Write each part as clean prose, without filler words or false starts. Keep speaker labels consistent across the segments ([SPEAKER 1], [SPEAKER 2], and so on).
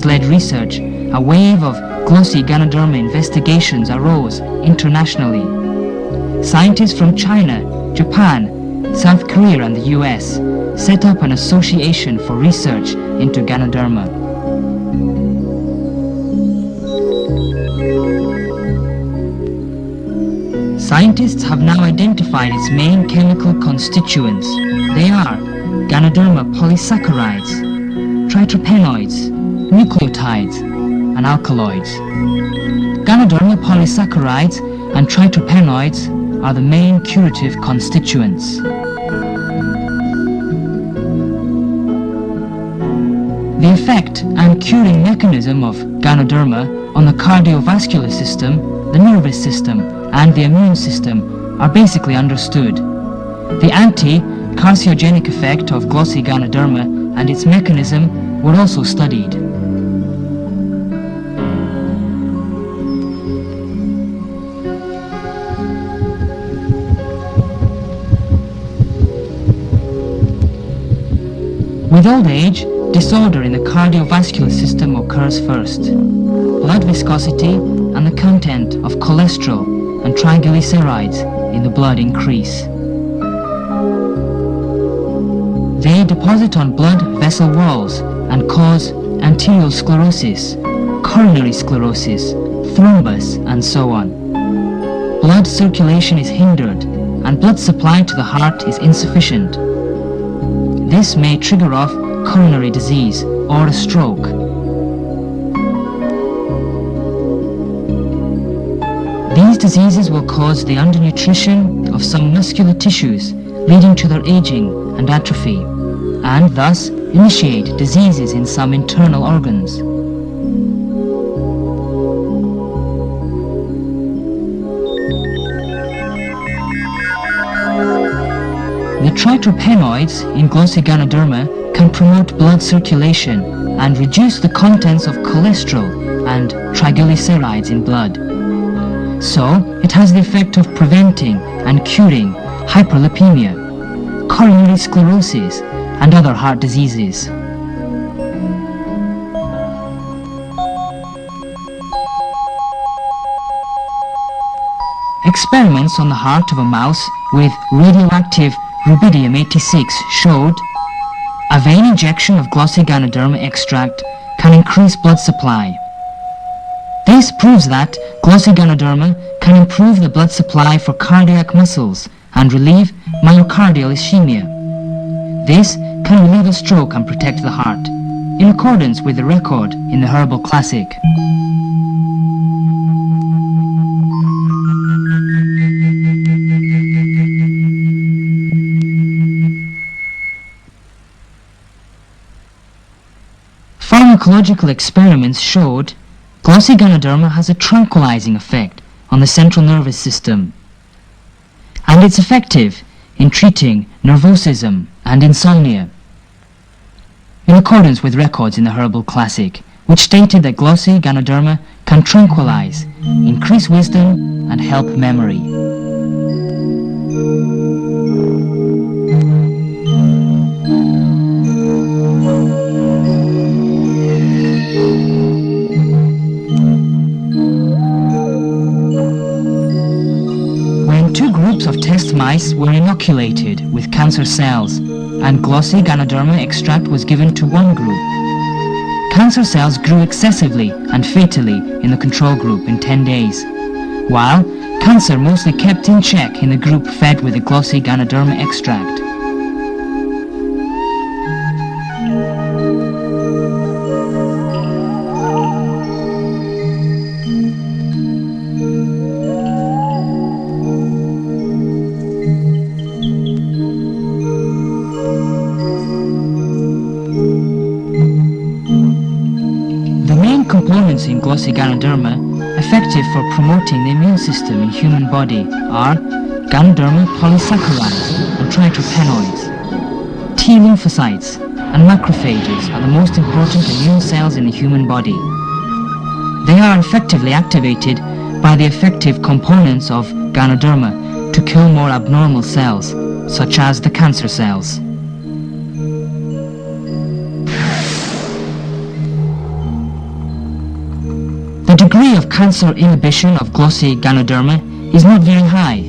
[SPEAKER 1] led research, a wave of glossy Ganoderma investigations arose internationally. Scientists from China, Japan, South Korea and the US set up an association for research into Ganoderma. Scientists have now identified its main chemical constituents. They are Ganoderma polysaccharides, triterpenoids, nucleotides, and alkaloids. Ganoderma polysaccharides and triterpenoids are the main curative constituents. The effect and curing mechanism of Ganoderma on the cardiovascular system, the nervous system, and the immune system are basically understood. The anti-carcinogenic effect of glossy Ganoderma and its mechanism were also studied. With old age, disorder in the cardiovascular system occurs first. Blood viscosity and the content of cholesterol and triglycerides in the blood increase. They deposit on blood vessel walls and cause arteriosclerosis, coronary sclerosis, thrombus, and so on. Blood circulation is hindered and blood supply to the heart is insufficient. This may trigger off coronary disease or a stroke. These diseases will cause the undernutrition of some muscular tissues, leading to their aging and atrophy, and thus initiate diseases in some internal organs. The triterpenoids in glossy Ganoderma can promote blood circulation and reduce the contents of cholesterol and triglycerides in blood. So, it has the effect of preventing and curing hyperlipemia, coronary sclerosis, and other heart diseases. Experiments on the heart of a mouse with radioactive rubidium-86 showed a vein injection of glossy Ganoderma extract can increase blood supply. This proves that glossy Ganoderma can improve the blood supply for cardiac muscles and relieve myocardial ischemia. This can relieve a stroke and protect the heart, in accordance with the record in the Herbal Classic. Pharmacological experiments showed glossy Ganoderma has a tranquilizing effect on the central nervous system, and it's effective in treating nervosism and insomnia, in accordance with records in the Herbal Classic, which stated that glossy Ganoderma can tranquilize, increase wisdom, and help memory. Of test mice were inoculated with cancer cells, and glossy Ganoderma extract was given to one group. Cancer cells grew excessively and fatally in the control group in 10 days, while cancer mostly kept in check in the group fed with the glossy Ganoderma extract. Components in glossy Ganoderma effective for promoting the immune system in human body are Ganoderma polysaccharides and triterpenoids. T lymphocytes and macrophages are the most important immune cells in the human body. They are effectively activated by the effective components of Ganoderma to kill more abnormal cells, such as the cancer cells. degree of cancer inhibition of glossy Ganoderma is not very high.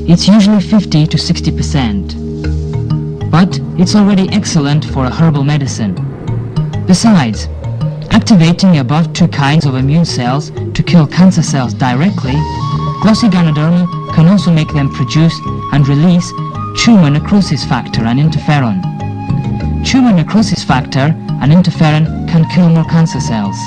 [SPEAKER 1] It's usually 50 to 60%. But it's already excellent for a herbal medicine. Besides, activating above two kinds of immune cells to kill cancer cells directly, glossy Ganoderma can also make them produce and release tumor necrosis factor and interferon. Tumor necrosis factor and interferon can kill more cancer cells.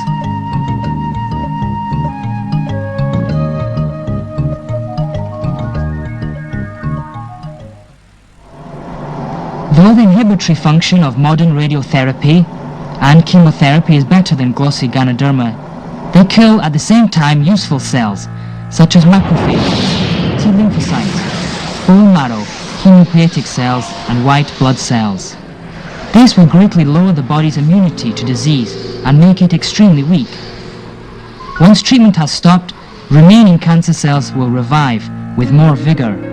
[SPEAKER 1] Though the inhibitory function of modern radiotherapy and chemotherapy is better than glossy Ganoderma, they kill at the same time useful cells such as macrophages, T lymphocytes, bone marrow, hematopoietic cells and white blood cells. This will greatly lower the body's immunity to disease and make it extremely weak. Once treatment has stopped, remaining cancer cells will revive with more vigor.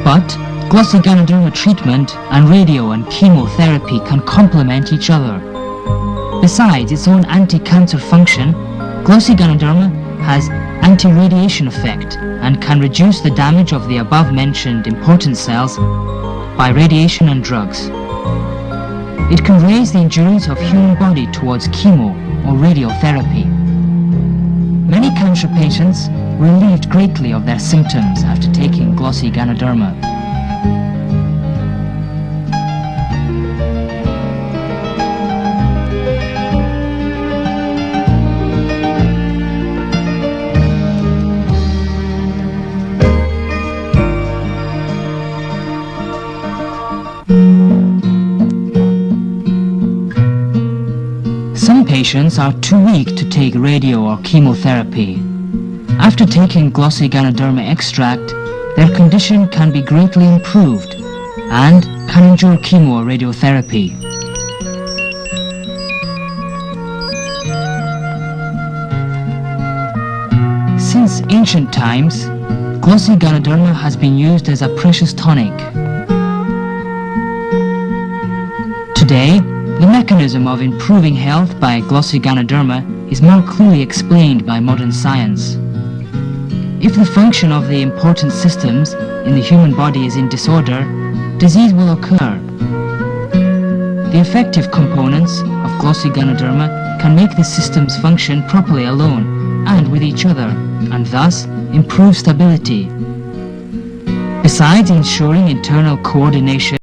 [SPEAKER 1] But glossy Ganoderma treatment and radio and chemotherapy can complement each other. Besides its own anti-cancer function, glossy Ganoderma has anti-radiation effect and can reduce the damage of the above-mentioned important cells by radiation and drugs. It can raise the endurance of human body towards chemo or radiotherapy. Many cancer patients relieved greatly of their symptoms after taking glossy Ganoderma. Some patients are too weak to take radio or chemotherapy. After taking glossy Ganoderma extract, their condition can be greatly improved and can endure chemo or radiotherapy. Since ancient times, glossy Ganoderma has been used as a precious tonic. Today, the mechanism of improving health by glossy Ganoderma is more clearly explained by modern science. If the function of the important systems in the human body is in disorder, disease will occur. The effective components of glossy Ganoderma can make the systems function properly alone and with each other, and thus improve stability. Besides ensuring internal coordination